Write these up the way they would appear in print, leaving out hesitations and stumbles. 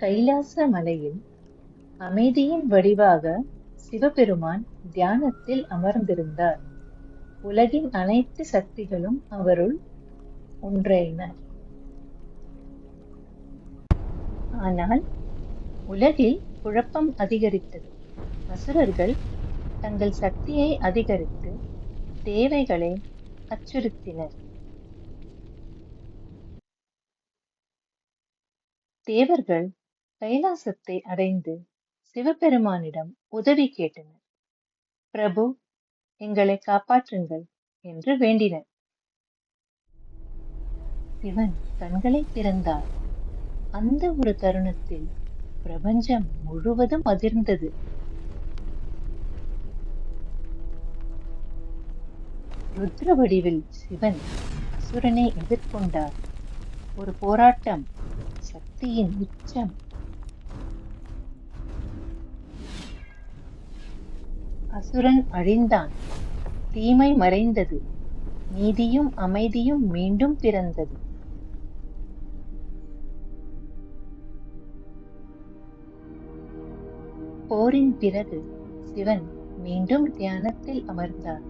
கைலாச மலையில் அமைதியின் வடிவாக சிவபெருமான் தியானத்தில் அமர்ந்திருந்தார். உலகின் அனைத்து சக்திகளும் அவருள் ஒன்றின. ஆனால் உலகில் குழப்பம் அதிகரித்தது. அசுரர்கள் தங்கள் சக்தியை அதிகரித்து தேவைகளை அச்சுறுத்தினர். தேவர்கள் கைலாசத்தை அடைந்து சிவபெருமானிடம் உதவி கேட்டனர். பிரபு, எங்களை காப்பாற்றுங்கள் என்று வேண்டினர். சிவன் கண்களை திறந்தார். அந்த ஒரு தருணத்தில் பிரபஞ்சம் முழுவதும் அதிர்ந்தது. ருத்ர வடிவில் சிவன் அசுரனை எதிர்கொண்டார். ஒரு போராட்டம், சக்தியின் உச்சம். அசுரன் அழிந்தான். தீமை மறைந்தது. நீதியும் அமைதியும் மீண்டும் பிறந்தது. போரின் பிறகு சிவன் மீண்டும் தியானத்தில் அமர்ந்தார்.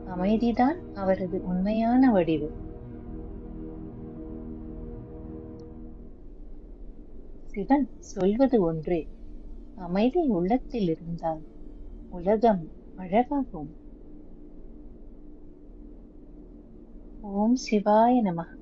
அமைதிதான் அவரது உண்மையான வடிவு. சிவன் சொல்வது ஒன்றே, அமைதி உள்ளத்தில் இருந்தால் உலகம் அழகாகும். ஓம் சிவாய நமः.